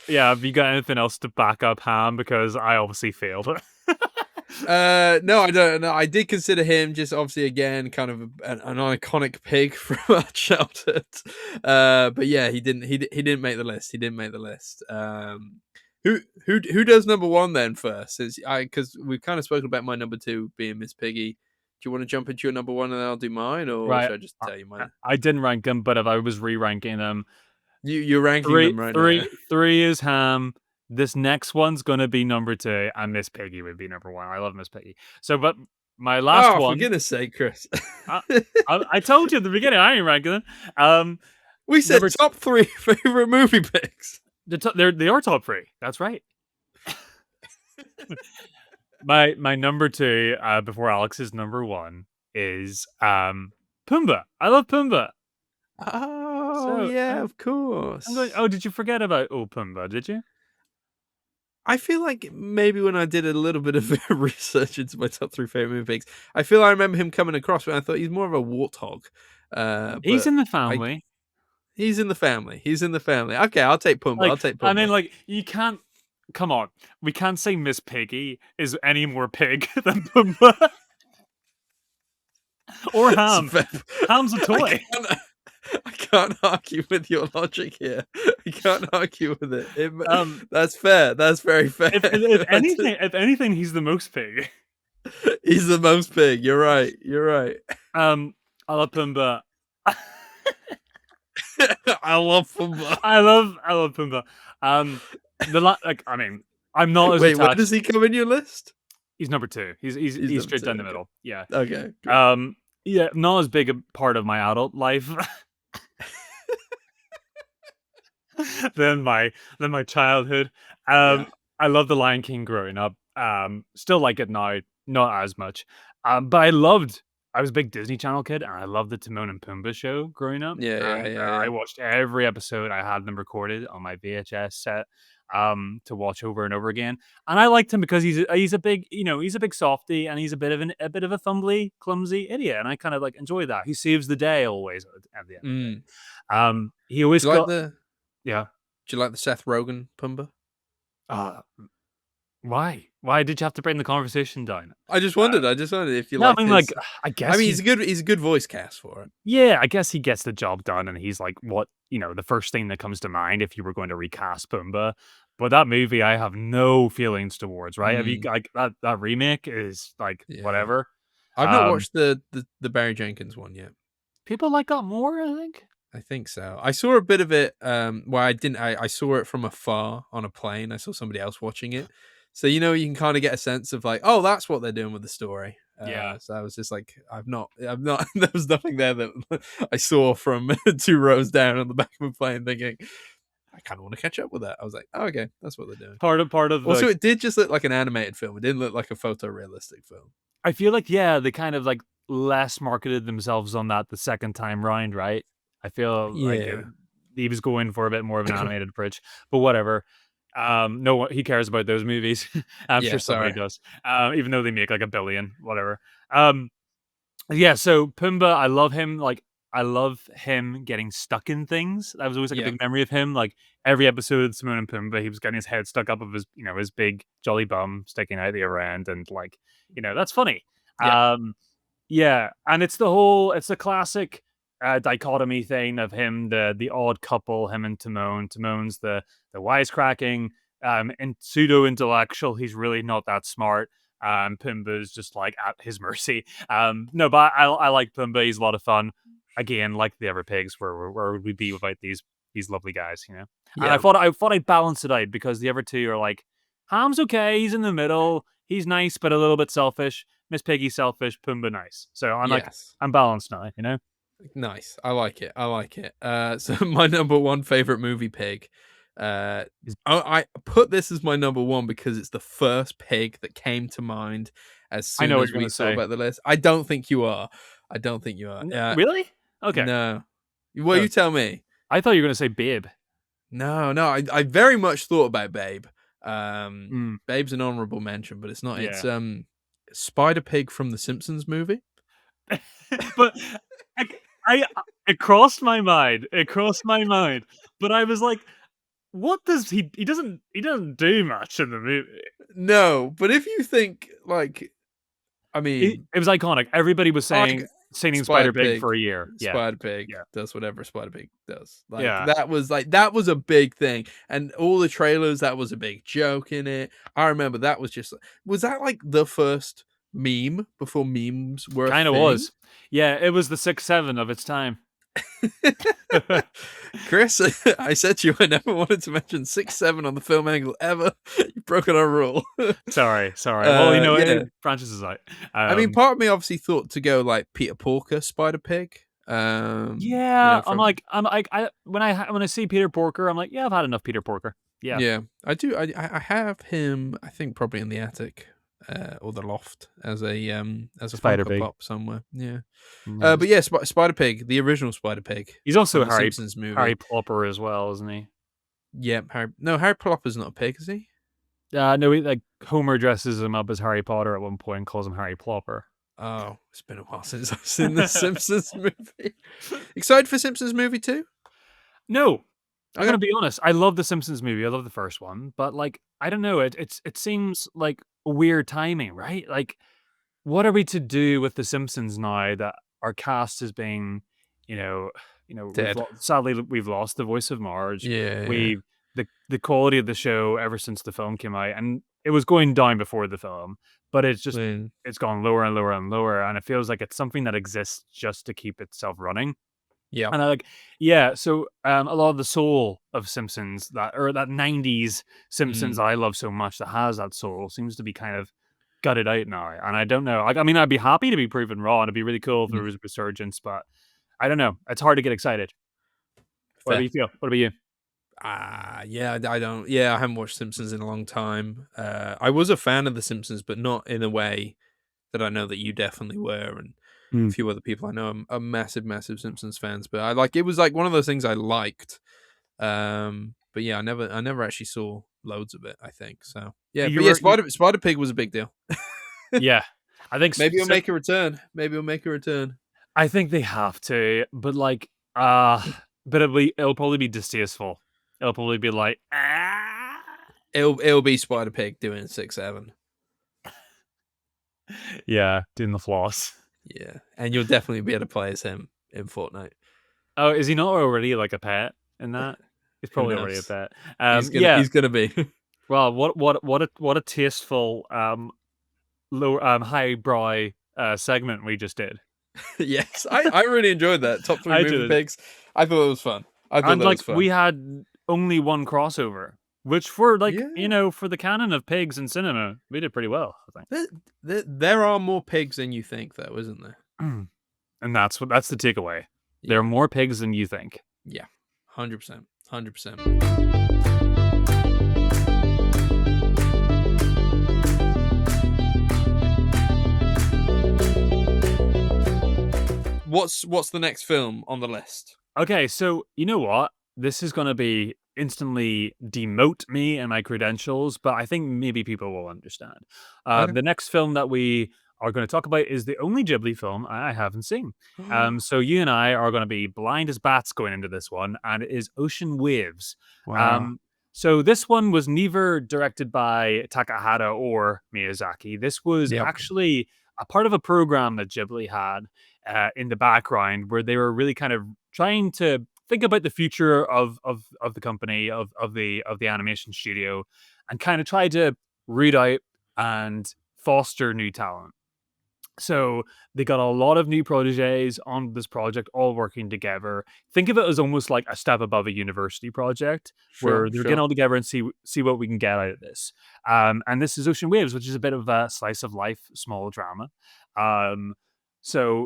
Yeah. Have you got anything else to back up Ham? Because I obviously failed it. No, I don't know. I did consider him just obviously again kind of an iconic pig from our childhood. But yeah, he didn't make the list. He didn't make the list. Who does number 1 then first? Because we've kind of spoken about my number 2 being Miss Piggy. Do you want to jump into your number 1 and then I'll do mine, or Right. should I just tell you mine? I didn't rank them, but if I was re-ranking them, You're ranking them right now. three is Ham. This next one's gonna be number 2, and Miss Piggy would be number 1. I love Miss Piggy. So, but my last Oh, for one, goodness sake, Chris. I, I told you at the beginning I ain't ranking them. We said Number top 3 favorite movie picks. they are top 3. That's right. My number 2, before Alex's number 1 is Pumbaa. I love Pumbaa. Oh, So yeah, I'm of course. oh, did you forget about old Pumbaa? Did you? I feel like maybe when I did a little bit of research into my top 3 favorite movie picks, I feel I remember him coming across, but I thought he's more of a warthog. He's But in the I family. he's in the family. He's in the family. Okay, I'll take Pumbaa. I'll Like, take I mean, Pumbaa. like, you can't. come on, we can't say Miss Piggy is any more pig than Pumbaa or It's Ham. fair- Ham's a I toy. can't, I can't argue with your logic here. I can't argue with it. Um, That's fair. That's very fair. if anything, he's the most pig. He's the most pig. You're right. You're right. I love Pumbaa. I love Pumbaa. I love Pumbaa. I mean, I'm not as Wait, where attached. does he come in your list? He's number two. He's He's number straight two. down the Okay. middle. Yeah. Okay. Good. Yeah, not as big a part of my adult life than my childhood. Yeah. I love The Lion King growing up. Still like it now, not as much. But I was a big Disney Channel kid, and I loved the Timon and Pumbaa show growing up. Yeah. Yeah. And Yeah. I Yeah. watched every episode. I had them recorded on my VHS set to watch over and over again. And I liked him because he's a big, he's a big softy, and he's a bit of a fumbly, clumsy idiot. And I kind of like enjoy that. He saves the day always at the end of the Mm. day. He always Do you like got the yeah. Do you like the Seth Rogen Pumbaa? Uh, why? Why did you have to bring the conversation down? I just wondered. if you No, I liked mean, his. like, I guess He's a good voice cast for it. yeah, I guess he gets the job done, and he's like the first thing that comes to mind if you were going to recast Pumbaa. But that movie, I have no feelings towards. Right? Have you Mm. like that remake is like Yeah. whatever. I've not watched the Barry Jenkins one yet. People like that more, I think. I think so. I saw a bit of it. Well, I didn't. I saw it from afar on a plane. I saw somebody else watching it, so you can kind of get a sense of like, oh, that's what they're doing with the story. Yeah. So I was just like, I've not. There was nothing there that I saw from 2 rows down on the back of a plane, thinking I kind of want to catch up with that. I was like, oh, okay, that's what they're doing. Part of Also, the it did just look like an animated film. It didn't look like a photorealistic film. I feel like they kind of like less marketed themselves on that the second time round, right? I feel like Yeah. he was going for a bit more of an animated approach, but whatever. No one he cares about those movies. I'm Yeah. sure somebody Sorry. does. Even though they make like $1 billion, whatever. Yeah. So Pumbaa, I love him. Like I love him getting stuck in things. That was always like a Yeah. big memory of him. Like every episode of Timon and Pumbaa, he was getting his head stuck up of his, his big jolly bum sticking out the other end, and like, that's funny. Yeah. Yeah, and it's the classic dichotomy thing of him, the odd couple, him and Timon. Timon's the wisecracking, and pseudo intellectual. He's really not that smart. Pumbaa's just like at his mercy. No, but I like Pumbaa. He's a lot of fun. Again, like the Ever Pigs, where would we be without these lovely guys, And Yeah. I thought I'd balance it out because the other two are like, Ham's okay, he's in the middle, he's nice but a little bit selfish. Miss Piggy selfish, Pumbaa nice. So I'm like, Yes. I'm balanced now, Nice. I like it. So my number one favorite movie pig. I put this as my number one because it's the first pig that came to mind as I soon know what as you're we gonna saw say. about the list. I don't think you are. I don't think you are. Really? Okay. No. Well, Oh. you tell me. I thought you were gonna say Babe. No. I very much thought about Babe. Mm. Babe's an honorable mention, but it's not. Yeah. It's Spider Pig from the Simpsons movie. But it crossed my mind. It crossed my mind. But I was like, what does he doesn't do much in the movie. No, but if you think like, I mean, It was iconic. Everybody was like, singing Spider Spider Pig Pig. for a year. Yeah. Spider Pig Yeah. does whatever Spider Pig does. Like Yeah. that was a big thing. And all the trailers, that was a big joke in it. I remember that was that like the first meme before memes were Kind of was. Yeah, it was the 6-7 of its time. Chris, I said to you I never wanted to mention 6-7 on the film angle ever. You've broken our rule. Sorry. Well, yeah. Francis is out. I mean, part of me obviously thought to go like Peter Porker, Spider Pig. Yeah, I'm like, when I see Peter Porker, I'm like, yeah, I've had enough Peter Porker. Yeah, I do. I have him. I think probably in the attic or the loft as a Spider Funko Pig. Pop somewhere. Yeah, but yeah, Spider Pig, the original Spider Pig. He's also a from the Simpsons movie. Harry Plopper as well, isn't he? Yeah, Harry Plopper's not a pig, is he? No, like Homer dresses him up as Harry Potter at one point and calls him Harry Plopper. Oh, it's been a while since I've seen the Simpsons movie. Excited for Simpsons movie 2? No, I'm Okay. gonna be honest. I love the Simpsons movie. I love the first one, but like I don't know. It seems like weird timing, right? Like, what are we to do with the Simpsons now that our cast is being, you know, Dead. sadly we've lost the voice of Marge. Yeah, yeah. We the quality of the show ever since the film came out, and it was going down before the film, but When it's gone lower and lower and lower, and it feels like it's something that exists just to keep itself running. yeah. And I like, yeah, so, a lot of the soul of Simpsons that 90s Simpsons Mm, I love so much that has that soul seems to be kind of gutted out now, and I don't know. Like, I mean, I'd be happy to be proven wrong. It'd be really cool if there mhm. was a resurgence, but I don't know. It's hard to get excited. What about Fair. you feel? What about you? Yeah, I don't. Yeah, I haven't watched Simpsons in a long time. I was a fan of The Simpsons, but not in a way that I know that you definitely were, and a Mm. few other people I know are massive, massive Simpsons fans. But I like it was like one of those things I liked. But yeah, I never actually saw loads of it. I think so. Yeah, but yeah, You Spider Pig was a big deal. yeah. I think Maybe he'll so make a return. Maybe he'll make a return. I think they have to, but, like, but it'll probably be distasteful. It'll probably be like, "Ah." It'll be Spider Pig doing 6-7. Yeah, doing the floss. Yeah, and you'll definitely be able to play as him in Fortnite. Oh, is he not already, like, a pet in that? He's Who probably already a knows? pet. He's Yeah, gonna be. well, what a tasteful, low highbrow, segment we just did. Yes, I really enjoyed that top three I movie did. picks. I thought it was fun. I thought And, that was like, fun. we had only one crossover, which for, like, Yeah, for the canon of pigs in cinema, we did pretty well, I think. there are more pigs than you think, though, isn't there? And that's the takeaway. There are Yeah, more pigs than you think. yeah, 100%, 100%. What's the next film on the list? Okay, so you know what? This is gonna be instantly demote me and my credentials, but I think maybe people will understand. Okay. The next film that we are going to talk about is the only Ghibli film I haven't seen. So you and I are going to be blind as bats going into this one, and it is Ocean Waves. Wow. Um, so this one was neither directed by Takahata or Miyazaki. This was Yep. actually a part of a program that Ghibli had in the background where they were really kind of trying to think about the future of the company of the animation studio and kind of try to root out and foster new talent. So they got a lot of new proteges on this project, all working together. Think of it as almost like a step above a university project, Sure, where they're getting sure. all together and see what we can get out of this. And this is Ocean Waves, which is a bit of a slice of life, small drama. Um,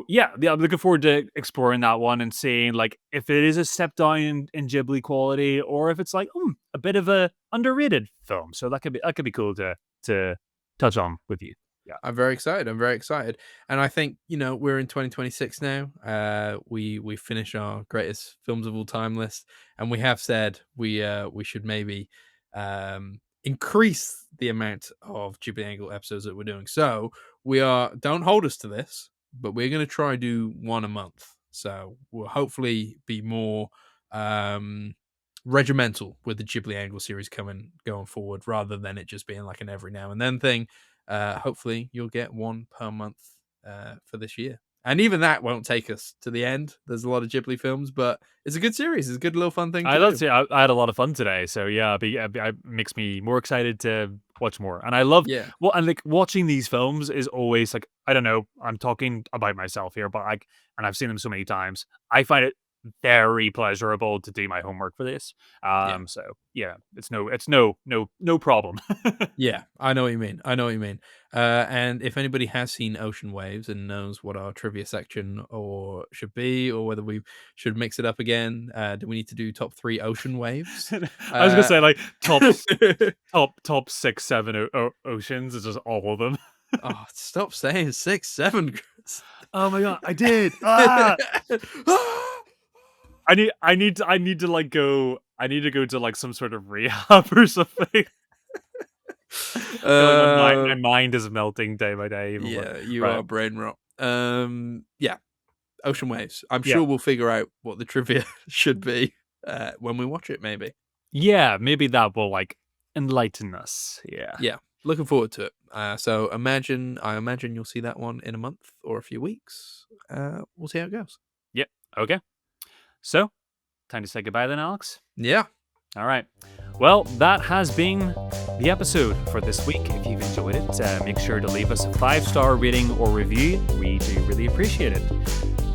yeah, I'm looking forward to exploring that one and seeing like if it is a step down in Ghibli quality or if it's like a bit of a underrated film. So that could be cool to touch on with you. Yeah. I'm very excited. I'm very excited, and I think we're in 2026 now. We finished our greatest films of all time list, and we have said we should maybe increase the amount of Ghibli Angle episodes that we're doing. So don't hold us to this, but we're going to try do one a month. So we'll hopefully be more regimental with the Ghibli Angle series going forward, rather than it just being like an every now and then thing. Hopefully, you'll get one per month for this year. And even that won't take us to the end. There's a lot of Ghibli films, but it's a good series. It's a good little fun thing I to love do. to. I had a lot of fun today, so yeah, it makes me more excited to watch more. And I love Yeah. and like watching these films is always like I don't know. I'm talking about myself here, but and I've seen them so many times. I find it very pleasurable to do my homework for this. Yeah. So yeah, it's no problem. Yeah. I know what you mean. I know what you mean. And if anybody has seen Ocean Waves and knows what our trivia section or should be, or whether we should mix it up again, do we need to do top 3 ocean waves? I was gonna Uh, say like top 6, 7 oceans is just all of them. oh, stop saying 6, 7, Chris. Oh my god, I did. I need to like go I need to go to like some sort of rehab or something. I feel like my uh, mind is melting day by day even more. yeah, you Right. are brain rot. Yeah, ocean waves. I'm Yeah. sure we'll figure out what the trivia should be. when we watch it, maybe. Yeah, maybe that will like enlighten us. Yeah. Yeah, looking forward to it. So I imagine you'll see that one in a month or a few weeks. We'll see how it goes. Yep. Okay. So, time to say goodbye then, Alex. Yeah. All right. Well, that has been the episode for this week. If you've enjoyed it, make sure to leave us a 5-star rating or review. We do really appreciate it.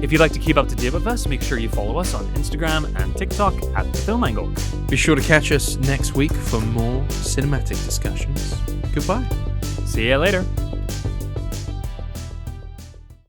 If you'd like to keep up to date with us, make sure you follow us on Instagram and TikTok at The Film Angle. Be sure to catch us next week for more cinematic discussions. Goodbye. See you later.